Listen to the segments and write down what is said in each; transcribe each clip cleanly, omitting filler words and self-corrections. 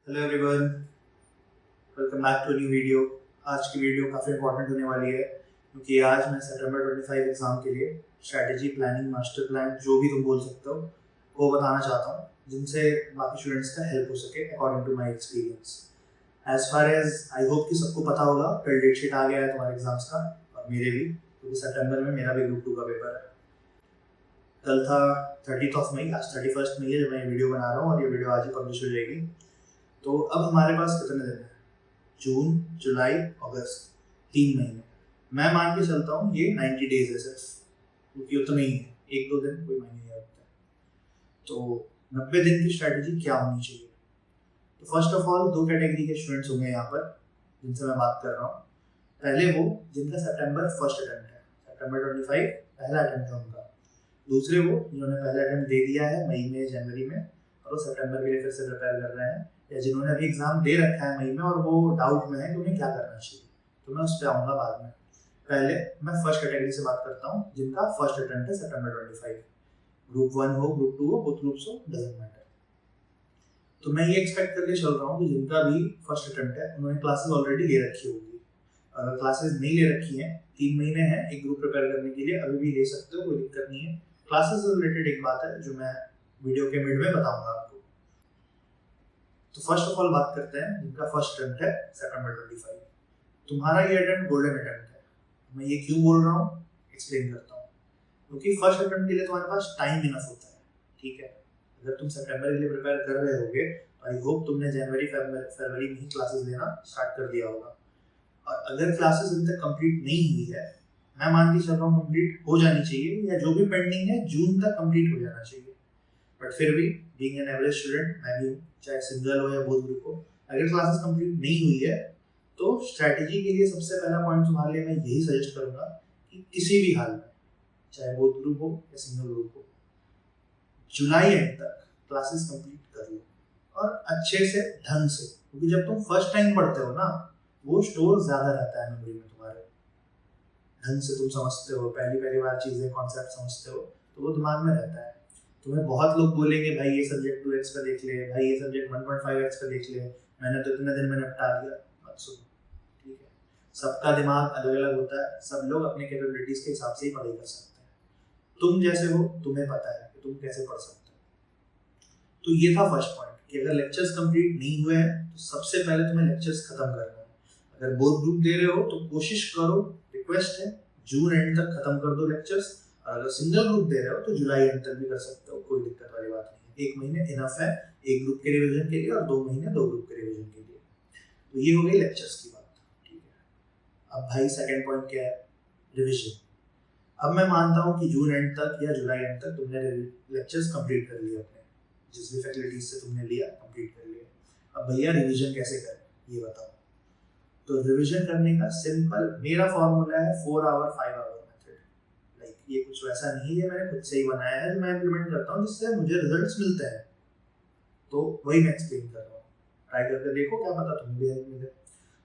Hello everyone, welcome back to new video. आज की video काफ़ी इंपॉर्टेंट होने वाली है क्योंकि आज मैं सितंबर 25 एग्ज़ाम के लिए स्ट्रैटेजी, प्लानिंग, मास्टर प्लान जो भी तुम बोल सकते हो वो बताना चाहता हूँ, जिनसे बाकी स्टूडेंट्स का हेल्प हो सके according to my experience. As far as I hope कि सबको पता होगा, कल डेट शीट आ गया है तुम्हारे एग्जाम्स का और मेरे भी, क्योंकि सितंबर में मेरा भी ग्रुप 2 का पेपर है। कल था 30 मई, आज 31 मई है जब मैं वीडियो बना रहा हूँ और ये वीडियो आज ही पब्लिश हो जाएगी। तो अब हमारे पास कितने दिन हैं? जून, जुलाई, अगस्त, 3 महीने। मैं मान के चलता हूँ ये 90 डेज है सिर्फ, क्योंकि उतना ही है, एक दो दिन कोई मायने नहीं रखता है। तो 90 दिन की स्ट्रैटेजी क्या होनी चाहिए? तो फर्स्ट ऑफ ऑल दो कैटेगरी के स्टूडेंट्स होंगे यहाँ पर जिनसे मैं बात कर रहा हूँ। पहले वो जिनका सितंबर फर्स्ट अटेम्प्ट है, सितंबर 25 पहला अटेम्प्ट है उनका। दूसरे वो जिन्होंने पहला अटेम्प्ट दे दिया है मई में, जनवरी में, और वो सितंबर के लिए फिर से प्रिपेयर कर रहे हैं, या जिन्होंने अभी एग्जाम दे रखा है मई में और वो डाउट में है कि उन्हें क्या करना चाहिए। तो मैं उस पर आऊँगा बाद में। पहले मैं फर्स्ट कैटेगरी से बात करता हूँ जिनका फर्स्ट अटेम्प्ट है सितंबर 25। ग्रुप 1 हो, ग्रुप 2 हो, बोथ ग्रुप्स हो, डजंट मैटर। तो मैं ये एक्सपेक्ट करके चल रहा हूँ कि जिनका भी फर्स्ट अटेम्प्ट है उन्होंने क्लासेस ऑलरेडी ले रखी होगी। अगर क्लासेस नहीं ले रखी हैं, 3 महीने हैं एक ग्रुप प्रिपेयर करने के लिए, अभी भी ले सकते हो, कोई दिक्कत नहीं है। क्लासेस से रिलेटेड एक बात है जो मैं वीडियो के मिड में बताऊंगा आपको। तो फर्स्ट ऑफ ऑल बात करते हैं जिनका फर्स्ट अटेम्प्ट है सितंबर 25। तुम्हारा ये अटेम्प्ट गोल्डन अटेम्प्ट है। मैं ये क्यों बोल रहा हूँ एक्सप्लेन करता हूँ। क्योंकि फर्स्ट अटेम्प्ट के लिए तुम्हारे पास टाइम इनफ होता है, ठीक है। अगर तुम सितंबर के लिए प्रिपेयर कर रहे होगे तो आई होप तुमने जनवरी फरवरी में ही क्लासेस लेना स्टार्ट कर दिया होगा। और अगर क्लासेस अभी तक कंप्लीट नहीं हुई है, मैं मान के चल रहा हूँ कंप्लीट हो जानी चाहिए, या जो भी पेंडिंग है जून तक कंप्लीट हो जाना चाहिए। बट फिर भी बीइंग एन एवरेज स्टूडेंट मैं भी हूँ, चाहे सिंगल हो या बोथ ग्रुप हो, अगर क्लासेस कंप्लीट नहीं हुई है तो स्ट्रैटेजी के लिए सबसे पहला पॉइंट तुम्हारे लिए मैं यही सजेस्ट करूंगा कि किसी भी हाल में, चाहे बोथ ग्रुप हो या सिंगल ग्रुप हो, जुलाई एंड तक क्लासेस कंप्लीट कर लो, और अच्छे से, ढंग से। क्योंकि जब तुम फर्स्ट टाइम पढ़ते हो ना, वो स्टोर ज्यादा रहता है मेमोरी में तुम्हारे। ढंग से तुम समझते हो, पहली पहली बार चीजें, कॉन्सेप्ट समझते हो, तो वो दिमाग में रहता है। तुम्हें बहुत लोग बोलेंगे भाई ये सब्जेक्ट 2x पे देख ले, भाई ये सब्जेक्ट 1.5x पे देख ले, मैंने तो इतने दिन में निपटा दिया। मत सुनो, ठीक है। सबका दिमाग अलग अलग होता है, सब लोग अपने कैपेबिलिटीज के हिसाब से ही पढ़ाई कर सकते हैं। तुम जैसे हो, तुम्हें पता है कि तुम कैसे पढ़ सकते हो। तो ये था फर्स्ट पॉइंट कि अगर लेक्चर्स कंप्लीट नहीं हुए हैं तो सबसे पहले तुम्हें लेक्चर्स खत्म करना है। अगर बोथ ग्रुप दे रहे हो तो कोशिश करो, रिक्वेस्ट है, जून एंड तक खत्म कर दो लेक्चर्स। और अगर सिंगल ग्रुप दे रहे हो तो जुलाई एंड तक भी कर सकते हो, कोई दिक्कत वाली बात नहीं है। 1 महीने इनफ है एक ग्रुप के रिवीजन के लिए और 2 महीने 2 ग्रुप के रिवीजन के लिए। तो ये हो गई लेक्चर्स की बात, ठीक है। अब भाई सेकंड पॉइंट क्या है? रिवीजन। अब मैं मानता हूँ कि जून एंड तक या जुलाई एंड तक तुमने लेक्चर्स कंप्लीट कर लिए अपने, जिस भी फैकल्टीज से तुमने लिया कंप्लीट कर लिया। अब भैया रिवीजन कैसे करें ये बताओ। तो रिवीजन करने का सिंपल मेरा फॉर्मूला है 4 आवर 5 आवर मेथड। लाइक ये कुछ वैसा नहीं है, मैंने खुद से ही बनाया है, जो मैं इम्प्लीमेंट करता हूँ जिससे मुझे रिजल्ट्स मिलते हैं। तो वही मैं एक्सप्लेन कर रहा हूँ, ट्राई करके देखो, क्या पता तुम्हें भी हेल्प मिले।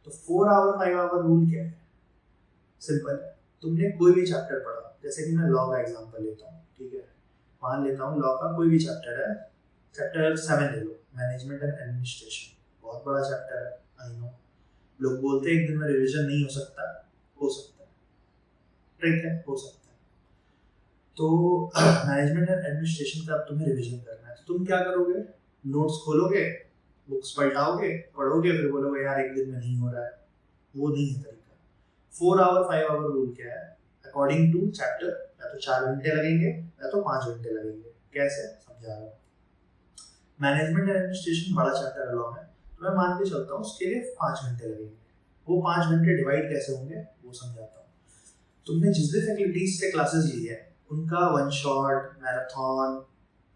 तो 4 आवर 5 आवर रूल क्या है? सिंपल है। तुमने कोई भी चैप्टर पढ़ा, जैसे कि मैं लॉ का एग्जांपल लेता हूँ, ठीक है। मान लेता हूँ लॉ का कोई भी चैप्टर है, चैप्टर 7 ले लो, मैनेजमेंट एंड एडमिनिस्ट्रेशन। बहुत बड़ा चैप्टर है, आई नो। लोग बोलते हैं एक दिन में रिवीजन नहीं हो सकता, हो सकता है, ठीक है, हो सकता है। तो मैनेजमेंट एंड एडमिनिस्ट्रेशन का अब तुम्हें रिवीजन करना है, तो तुम क्या करोगे? नोट्स खोलोगे, बुक्स पलटाओगे, पढ़ोगे, फिर बोलोगे यार एक दिन में नहीं हो रहा है। वो नहीं है तरीका। 4 आवर 5 आवर रूल क्या है? अकॉर्डिंग टू चैप्टर या तो 4 घंटे लगेंगे या तो 5 घंटे लगेंगे। कैसे समझा रहा हूँ। मैनेजमेंट एंड एडमिनिस्ट्रेशन बड़ा चैप्टर है लॉ में, तो मैं मान के चलता हूँ उसके लिए 5 घंटे लगेंगे। वो 5 घंटे डिवाइड कैसे होंगे वो समझाता हूँ। तुमने जिस भी फैकल्टीज से क्लासेस ली है उनका one shot, marathon,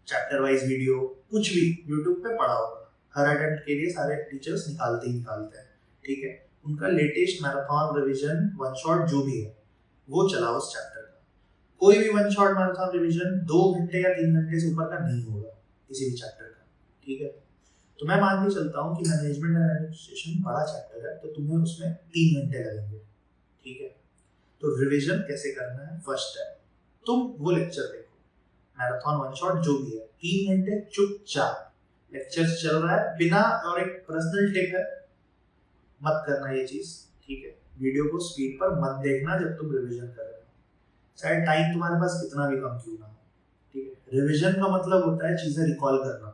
chapter wise video, कुछ भी यूट्यूब पे पढ़ा होगा। हर अटेम्प्ट के लिए सारे टीचर्स निकालते ही निकालते हैं, ठीक है। उनका latest marathon, revision, one shot जो भी है वो चलाओ उस चैप्टर का। कोई भी वन शॉट, मैराथन, रिवीजन 2 घंटे या 3 घंटे से ऊपर का नहीं होगा किसी भी चैप्टर का, ठीक है। तो मैं मान के चलता हूँ कि मैनेजमेंट एंड एडमिनिस्ट्रेशन बड़ा चैप्टर है, तो तुम्हें उसमें 3 घंटे लगेंगे, ठीक है। तो रिवीजन कैसे करना है? फर्स्ट है तुम वो लेक्चर देखो, मैराथन, वन शॉट जो भी है, 3 घंटे चुपचाप लेक्चर चल रहा है बिना, और एक पर्सनल टिप है, मत करना ये चीज, ठीक है। वीडियो को स्पीड पर मत देखना जब तुम रिवीजन कर रहे हो, चाहे टाइम तुम्हारे पास कितना भी कम क्यों ना हो, ठीक है। रिवीजन का मतलब होता है चीजें रिकॉल करना,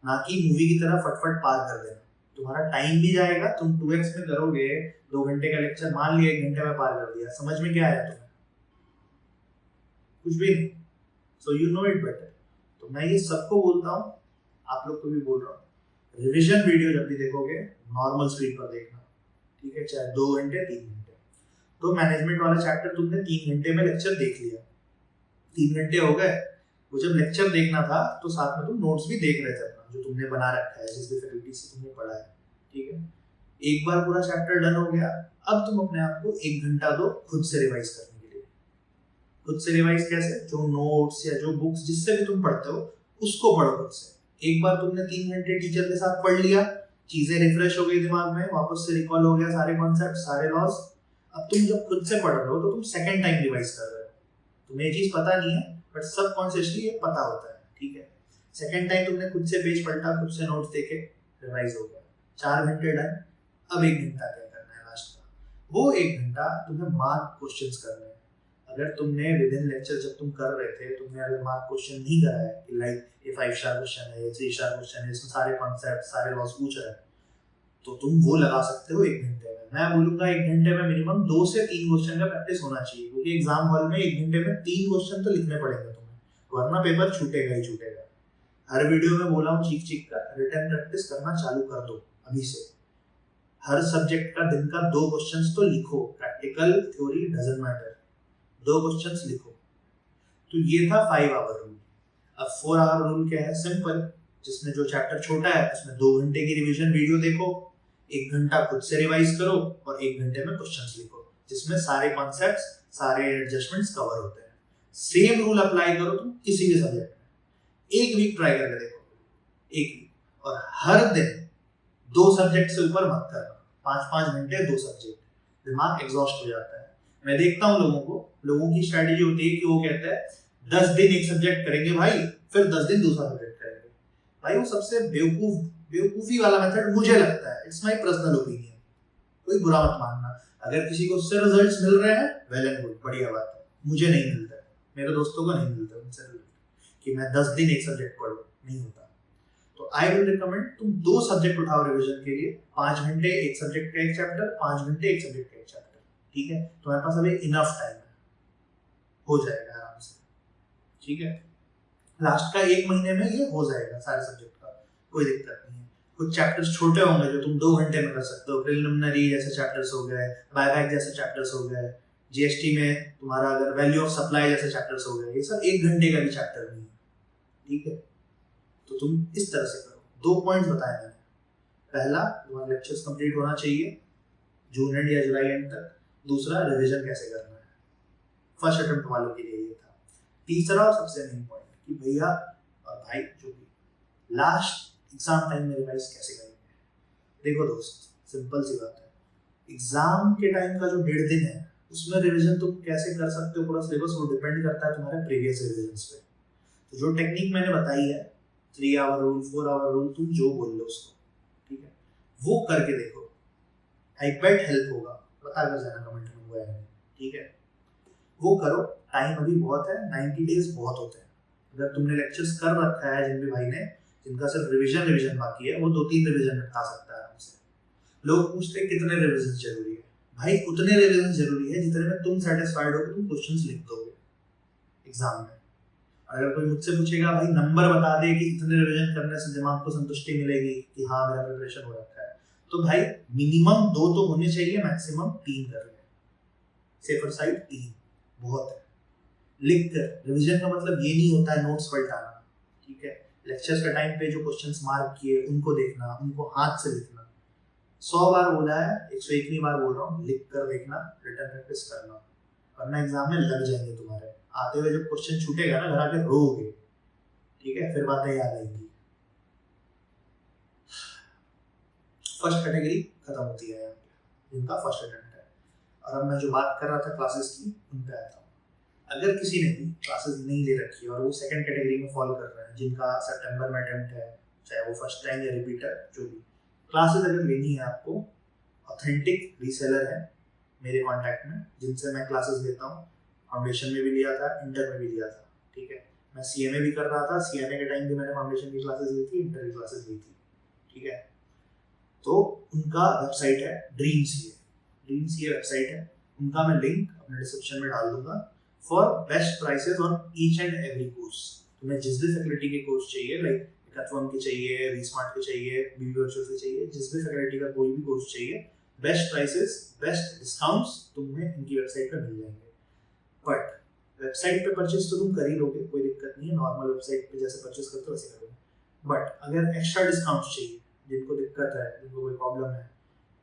ना कि मूवी की तरह फटफट पार कर देना। तुम्हारा टाइम भी जाएगा, तुम 2x में करोगे, 2 घंटे का लेक्चर मान लिया 1 घंटे में पार कर दिया, समझ में क्या आया तुम्हें? कुछ भी नहीं। So you know it better. तो मैं ये सबको बोलता हूँ, आप लोग को भी बोल रहा हूँ, रिविजन वीडियो जब भी देखोगे नॉर्मल स्पीड पर देखना, ठीक है, चाहे 2 घंटे 3 घंटे। तो मैनेजमेंट वाला चैप्टर तुमने 3 घंटे में लेक्चर देख लिया, 3 घंटे हो गए, वो जब लेक्चर देखना था तो साथ में तुम नोट्स भी देख रहे थे अपना, जो तुमने बना रखा है, जिस भी फैकल्टी से तुमने पढ़ा है, ठीक है। एक बार पूरा चैप्टर डन हो गया, अब तुम अपने आप को 1 घंटा दो खुद से रिवाइज करने के लिए। खुद से रिवाइज कैसे? जो नोट्स या जो बुक्स जिससे भी तुम पढ़ते हो उसको पढ़ो खुद से। एक बार तुमने 3 घंटे टीचर के साथ पढ़ लिया, चीजें रिफ्रेश हो गई दिमाग में, वापस से रिकॉल हो गया सारे कॉन्सेप्ट, सारे लॉज। अब तुम जब खुद से पढ़ रहे हो तो तुम सेकंड टाइम रिवाइज कर रहे हो, तुम्हें ये चीज पता नहीं है बट सबकॉन्शियसली ये पता होता है, ठीक है। सेकंड टाइम तुमने खुद से पेज पलटा, खुद से नोट्स देखे, रिवाइज हो गया, 4 घंटे डन। अब 1 घंटा क्या करना है लास्ट का? वो 1 घंटा तुम्हें मार्क क्वेश्चंस करने हैं। अगर तुमने विद इन लेक्चर जब तुम कर रहे थे, तुमने अगर मार्क क्वेश्चन नहीं करा है कि लाइक ये 5 स्टार क्वेश्चन है, ये 3 स्टार क्वेश्चन है, इसमें सारे कॉन्सेप्ट सारे लॉस पूछ रहे हैं, तो तुम वो लगा सकते हो 1 घंटे में। मैं बोलूंगा 1 घंटे में मिनिमम 2 से 3 क्वेश्चन का प्रैक्टिस होना चाहिए, क्योंकि एग्जाम हॉल में 1 घंटे में 3 क्वेश्चन तो लिखने पड़ेंगे तुम्हें, वरना पेपर छूटेगा ही छूटेगा। हर वीडियो में बोला हूँ चीख चीख कर, रिटर्न प्रैक्टिस करना चालू कर दो अभी से। हर सब्जेक्ट का दिन का 2 क्वेश्चंस तो लिखो, practical theory doesn't matter, 2 questions लिखो। तो ये था 5 आवर रूल। अब 4 आवर रूल क्या है? सिंपल, जिसमें जो चैप्टर छोटा है उसमें 2 घंटे की रिवीजन वीडियो देखो, 1 घंटा खुद से रिवाइज करो और 1 घंटे में क्वेश्चंस लिखो, जिसमें सारे कॉन्सेप्ट्स सारे एडजस्टमेंट्स कवर होते हैं। सेम रूल अप्लाई करो तुम किसी भी सब्जेक्ट में, 1 वीक ट्राई करके देखो, 1 वीक, और हर दिन 2 सब्जेक्ट से ऊपर मत करना, 5-5 घंटे 2 सब्जेक्ट, दिमाग एग्जॉस्ट हो जाता है। मैं देखता हूँ लोगों की स्ट्रेटेजी होती है कि वो कहते हैं 10 दिन एक सब्जेक्ट करेंगे भाई, फिर 10 दिन दूसरा सब्जेक्ट करेंगे। भाई वो सबसे बेवकूफी वाला मेथड मुझे लगता है, इट्स माय पर्सनल ओपिनियन, कोई बुरा मत मानना। अगर किसी को उससे रिजल्ट्स मिल रहे हैं वेल एंड गुड, बढ़िया बात है, मुझे नहीं मिलता है, मेरे दोस्तों को नहीं मिलता उनसे रिजल्ट कि मैं 10 दिन एक सब्जेक्ट पढ़ूं, नहीं होता। तो आई विल रिकमेंड तुम 2 सब्जेक्ट उठाओ रिवीजन के लिए, 5 घंटे एक सब्जेक्ट का एक चैप्टर, 5 घंटे एक सब्जेक्ट का एक चैप्टर, ठीक है। तुम्हारे पास अभी इनफ टाइम है, हो जाएगा आराम से, ठीक है। लास्ट का 1 महीने में ये हो जाएगा सारे सब्जेक्ट का, कोई दिक्कत नहीं है। कुछ चैप्टर्स छोटे होंगे जो तुम 2 घंटे में कर सकते हो, प्रिलिमिनरी जैसे चैप्टर्स हो गए, बायबैक जैसे चैप्टर्स हो गए, जीएसटी में तुम्हारा अगर वैल्यू ऑफ सप्लाई जैसे चैप्टर्स हो गए, ये सब 1 घंटे का भी चैप्टर नहीं है, ठीक है। तो तुम इस तरह से करो। 2 पॉइंट्स बताए मैंने। पहला, तुम्हारा लेक्चर्स कंप्लीट होना चाहिए जून एंड या जुलाई एंड तक। दूसरा, रिवीजन कैसे करना है, फर्स्ट अटेम्प्ट वालों के लिए ये था। तीसरा और सबसे मेन पॉइंट कि भैया और भाई जो भी लास्ट एग्जाम टाइम में रिवाइज कैसे करेंगे। देखो दोस्त, सिंपल सी बात है, एग्जाम के टाइम का जो 1.5 दिन है उसमें रिवीजन तुम कैसे कर सकते हो, पूरा सिलेबस वो डिपेंड करता है तुम्हारे प्रीवियस रिवीजन्स पे। तो जो टेक्निक मैंने बताई है, 3 आवर रूल, 4 आवर रूल, तुम जो बोल लो उसको, ठीक है, वो करके देखो, आई बेट हेल्प होगा, बता कर जाना कमेंट में हुआ है, ठीक है। वो करो, टाइम अभी बहुत है, 90 डेज बहुत होते हैं। अगर तुमने लेक्चर्स कर रखा है, जिन भी भाई ने, जिनका सिर्फ रिवीजन बाकी है, वो 2-3 रिवीजन निपटा सकता है आराम से। लोग पूछते हैं कितने रिवीजन जरूरी है, भाई उतने रिवीजन जरूरी है जितने में तुम सेटिस्फाइड हो कि तुम क्वेश्चंस लिख दोगे एग्जाम में। अगर कोई मुझसे पूछेगा भाई नंबर बता दे कि इतने रिवीजन करने से दिमाग को संतुष्टि मिलेगी कि हाँ मेरा प्रिपरेशन हो रखा है, तो भाई मिनिमम 2 तो होने चाहिए, मैक्सिमम 3 कर ले, सेफर साइड 3 बहुत है। लिख कर, रिवीजन का मतलब ये नहीं होता है नोट्स पलटाना, ठीक है। लेक्चर्स के टाइम पे जो क्वेश्चंस मार्क किए उनको देखना, उनको हाथ से लिखना। 100 बार बोला है, 101वीं बार बोल रहा हूँ, लिख कर देखना, रिटर्न प्रैक्टिस करना, वरना एग्जाम में लग जाएंगे तुम्हारे। आते हुए जब क्वेश्चन छूटेगा ना, घर आके रोओगे, ठीक है, फिर बातें याद आएंगी। फर्स्ट कैटेगरी खत्म होती है यहाँ पे, जिनका फर्स्ट अटेम्प्ट है। और अब मैं जो बात कर रहा था क्लासेस की, उन पे आता हूँ। अगर किसी ने भी क्लासेस नहीं ले रखी है और वो सेकंड कैटेगरी में फॉलो कर रहे हैं, जिनका सितंबर में अटेम्प्ट है, चाहे वो फर्स्ट टाइम या रिपीटर जो भी। क्लासेस अगर लेनी है आपको, ऑथेंटिक रीसेलर है मेरे कॉन्टैक्ट में जिनसे मैं क्लासेस लेता हूँ। फाउंडेशन में भी लिया था, इंटर में भी लिया था, ठीक है। मैं सीएमए भी कर रहा था, सीएमए के टाइम भी मैंने फाउंडेशन की क्लासेस ली थी, इंटर की क्लासेस ली थी, ठीक है। तो उनका वेबसाइट है ड्रीम सीए वेबसाइट है। उनका मैं लिंक अपने डिस्क्रिप्शन में डाल दूंगा for best prices on each and every course. तुम्हें जिस भी फैकल्टी के कोर्स चाहिए, लाइक हैकाथॉन के चाहिए, रीस्मार्ट के चाहिए, बीबी वर्चुअल के चाहिए, जिस भी फैकल्टी का कोई भी कोर्स चाहिए, बेस्ट प्राइसेस, बेस्ट डिस्काउंट्स तुम्हें इनकी वेबसाइट पर मिल जाएंगे। बट वेबसाइट पे परचेस तो तुम कर ही लोगे, कोई दिक्कत नहीं है, नॉर्मल वेबसाइट पे जैसे परचेस करते हो वैसे करोगे। बट अगर एक्स्ट्रा डिस्काउंट चाहिए, जिनको दिक्कत है, जिनको कोई प्रॉब्लम है,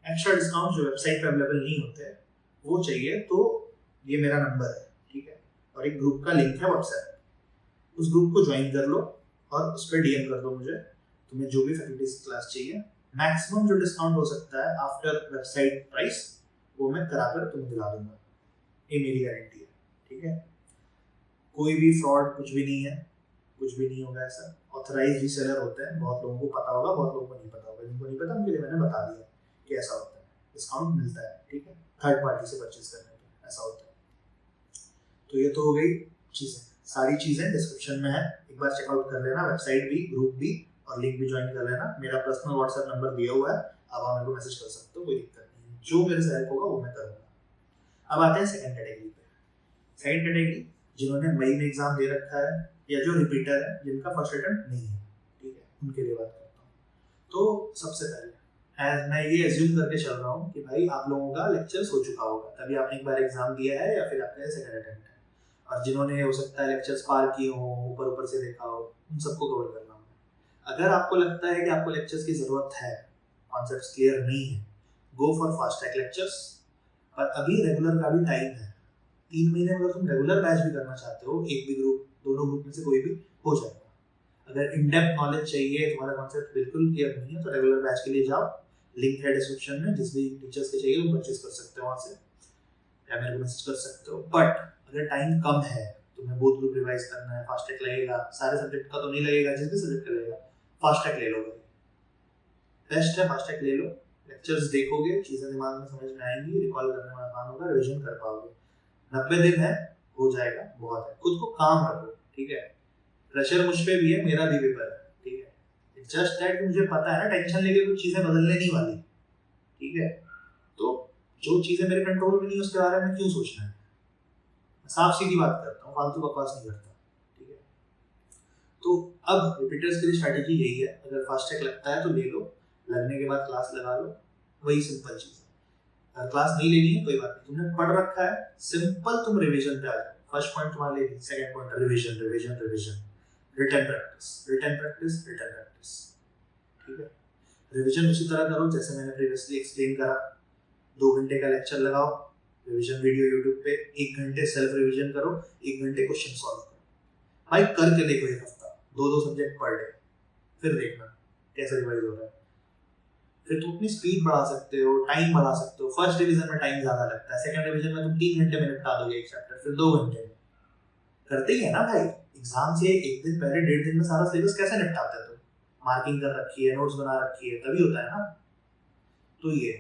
एक्स्ट्रा डिस्काउंट जो वेबसाइट पे अवेलेबल नहीं होते वो चाहिए, तो ये मेरा नंबर है, ठीक है। और एक ग्रुप का लिंक है व्हाट्सएप, उस ग्रुप को ज्वाइन कर लो और उस पर डीएम कर दो मुझे, तुम्हें जो भी फैकल्टीज क्लास चाहिए। मैक्सिमम जो डिस्काउंट हो सकता है आफ्टर वेबसाइट प्राइस वो मैं कराकर तुम्हें दिला दूंगा, ये मेरी गारंटी है, ठीक है। कोई भी फ्रॉड कुछ भी नहीं है, कुछ भी नहीं होगा ऐसा। ऑथराइज्ड रीसेलर होते हैं, बहुत लोगों को पता होगा, बहुत लोगों को नहीं पता होगा। जिनको नहीं पता उनके लिए मैंने बता दिया कि ऐसा होता है, डिस्काउंट मिलता है, ठीक है, थर्ड पार्टी से परचेज करने पे ऐसा होता है। तो ये तो हो गई चीज़ें, सारी चीज़ें डिस्क्रिप्शन में है, एक बार चेकआउट कर लेना, वेबसाइट भी, ग्रुप भी, और लिंक भी ज्वाइन कर लेना। मेरा पर्सनल व्हाट्सएप नंबर दिया हुआ है, अब आप मेरे को मैसेज कर सकते हो, कोई दिक्कत नहीं है। जो मेरे से हेल्प होगा वो मैं करूँगा। अब आते हैं सेकंड कैटेगरी पे। सेकंड कैटेगरी जिन्होंने मई में एग्जाम दे रखा है या जो रिपीटर है, जिनका फर्स्ट अटेम्प्ट नहीं है, ठीक है, उनके लिए बात करता हूँ। तो सबसे पहले मैं ये एज्यूम करके चल रहा हूँ कि भाई आप लोगों का लेक्चर्स हो चुका होगा, तभी आपने एक बार एग्जाम दिया है या फिर आपका सेकंड अटेम्प्ट है। और जिन्होंने हो सकता है लेक्चर्स पार किए हो, ऊपर ऊपर से देखा हो, उन सबको कवर करना होगा। अगर आपको लगता है कि आपको लेक्चर्स की ज़रूरत है, कॉन्सेप्ट्स क्लियर नहीं है, go for fast track lectures. पर अभी रेगुलर का भी टाइम है, 3 महीने में अगर तुम रेगुलर बैच भी करना चाहते हो, एक भी ग्रुप, दोनों ग्रुप में से कोई भी हो जाएगा। अगर इन डेप्थ नॉलेज चाहिए, तुम्हारा कॉन्सेप्ट बिल्कुल क्लियर नहीं है, तो रेगुलर बैच के लिए जाओ, लिंक है डिस्क्रिप्शन में, जिस भी टीचर्स के चाहिए तुम परचेज कर सकते हो वहाँ से, या मेरे को मैसेज कर सकते हो। बट अगर टाइम कम है, तुम्हें बोथ ग्रुप रिवाइज करना है, फास्ट ट्रैक लगेगा, सारे सब्जेक्ट का तो नहीं लगेगा, जिस भी सब्जेक्ट का लगेगा, फास्ट ट्रैक ले लो, बेस्ट है, फास्ट ट्रैक ले लो। लेक्चर्स देखोगे, चीज़ें दिमाग में समझ में आएंगी, रिकॉल करने में आसान होगा, रिविजन कर पाओगे। 90 दिन है, हो जाएगा, बहुत है। खुद को काम रखो, ठीक है। प्रेशर मुझ पे भी है, मेरा भी पेपर है, ठीक है। इट्स जस्ट दैट मुझे पता है ना, टेंशन लेके कुछ चीज़ें बदलने नहीं वाली, ठीक है। तो जो चीज़ें मेरे कंट्रोल में नहीं, उसके बारे में क्यों सोचना है। साफ सीधी बात करता हूँ, फालतू बकवास नहीं करता, ठीक है। तो अब रिपीटर्स के लिए स्ट्रैटेजी यही है, अगर फास्ट ट्रैक लगता है तो ले लो, लगने के बाद क्लास लगा लो, वही सिंपल चीज़ है। अगर क्लास नहीं लेनी है कोई बात नहीं, तुमने पढ़ रखा है, सिंपल तुम रिवीजन पे आ जाओ। फर्स्ट पॉइंट तुम्हारा ले ली, second point revision, revision, revision, written practice, written practice, written practice, ठीक है। रिवीजन उसी तरह करो जैसे मैंने प्रीवियसली एक्सप्लेन करा। 2 घंटे का लेक्चर लगाओ, रिवीजन वीडियो यूट्यूब पे, 1 घंटे सेल्फ रिवीजन करो, 1 घंटे क्वेश्चन सॉल्व करो। भाई करके देखो, एक हफ्ता 2-2 सब्जेक्ट पढ़ ले, फिर देखना कैसा रिवाइज हो रहा है। फिर तुम अपनी स्पीड बढ़ा सकते हो, टाइम बढ़ा सकते हो। फर्स्ट रिवीजन में टाइम ज्यादा लगता है, सेकंड रिवीजन में तुम 3 घंटे में निपटा दोगे एक चैप्टर, फिर 2 घंटे में। करते ही है ना भाई, एग्जाम से 1 दिन पहले 1.5 दिन में सारा सिलेबस कैसे निपटाते हो? मार्किंग कर रखी है, नोट्स बना रखी है, तभी होता है ना। तो ये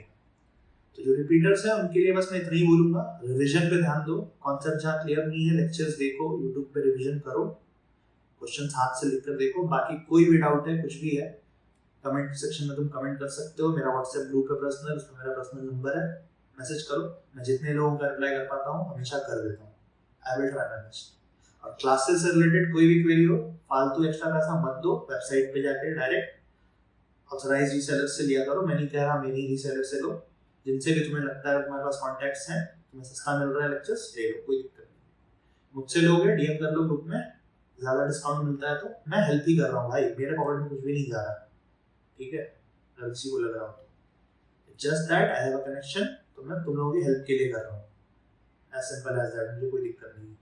तो जो रिपीटर्स है उनके लिए बस मैं इतना ही बोलूंगा, रिवीजन पे ध्यान दो, कॉन्सेप्ट जहाँ क्लियर नहीं है लेक्चर्स देखो, यूट्यूब पे रिवीजन करो, क्वेश्चन हाथ से लिखकर देखो। बाकी कोई भी डाउट है, कुछ भी है, कमेंट सेक्शन में तुम कमेंट कर सकते हो। मेरा व्हाट्सएप ग्रुप है पर्सनल, उसमें मेरा पर्सनल नंबर है, मैसेज करो। मैं जितने लोगों का रिप्लाई कर पाता हूँ हमेशा कर देता हूँ, I will try my best. और क्लासेस से रिलेटेड कोई भी क्वेरी हो, फालतू एक्स्ट्रा पैसा मत दो, वेबसाइट पे जाकर डायरेक्ट ऑथराइज्ड रीसेलर से लिया करो। मैं नहीं कह रहा मेरी रीसेलर से लो, जिनसे भी तुम्हें लगता है तुम्हारे पास कॉन्टैक्ट्स हैं, तुम्हें सस्ता मिल रहा है लेक्चर्स, ले लो, कोई दिक्कत नहीं। मुझसे लोगे, डीएम कर लो ग्रुप में, ज़्यादा डिस्काउंट मिलता है तो मैं हेल्प ही कर रहा हूँ भाई, मेरे पॉकेट में कुछ भी नहीं जा रहा, ठीक है। अगर किसी को लग रहा हो तो just that I have a connection, तो मैं तुम लोगों की हेल्प के लिए कर रहा हूँ, एज सिंपल एज दैट। मुझे कोई दिक्कत नहीं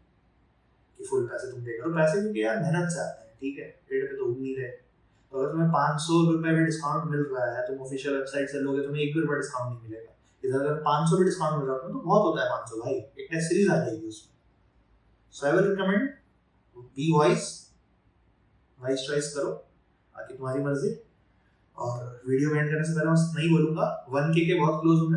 कि फुल पैसे तुम पे करो, पैसे क्योंकि यार मेहनत से आते हैं, ठीक है, पेड़ पे तो उग नहीं रहे। तो अगर तुम्हें 500 रुपये में डिस्काउंट मिल रहा है, तुम ऑफिशियल वेबसाइट से लोगे, तुम्हें 1 भी रुपया डिस्काउंट नहीं मिलेगा। इधर अगर 500 भी डिस्काउंट मिल रहा है तो बहुत होता है 500 भाई, एक टेस्ट सीरीज आ जाएगी उसमें। So I will recommend, be wise, wise choice करो। बाकी तुम्हारी मर्जी। और वीडियो एंड करने से पहले मैं नहीं बोलूंगा 1K के बहुत क्लोज हूँ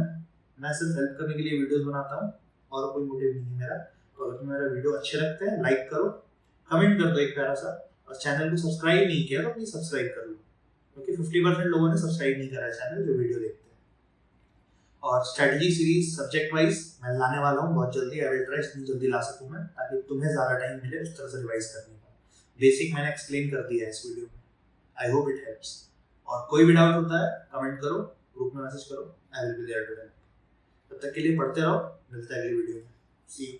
मैं सिर्फ हेल्प करने के लिए वीडियोस बनाता हूँ और कोई मोटिव नहीं है मेरा। तो अगर तुम्हें मेरा वीडियो अच्छे लगते हैं लाइक करो, कमेंट कर दो एक प्यारा सा, और चैनल को सब्सक्राइब नहीं किया तो प्लीज सब्सक्राइब कर लो, क्योंकि 50% लोगों ने सब्सक्राइब नहीं करा है चैनल जो वीडियो देखते हैं। और स्ट्रेटजी सीरीज सब्जेक्ट वाइज मैं लाने वाला हूँ बहुत जल्दी। आई विल ट्राई जितनी जल्दी ला सकूँ मैं, ताकि तुम्हें ज़्यादा टाइम मिले उस तरह से रिवाइज करने का। बेसिक मैंने एक्सप्लेन कर दिया है इस वीडियो में। I hope it helps. और कोई भी डाउट होता है कमेंट करो, ग्रुप में मैसेज करो, I will be there to help. तब तक के लिए पढ़ते रहो, मिलते हैं अगली वीडियो में। सी यू।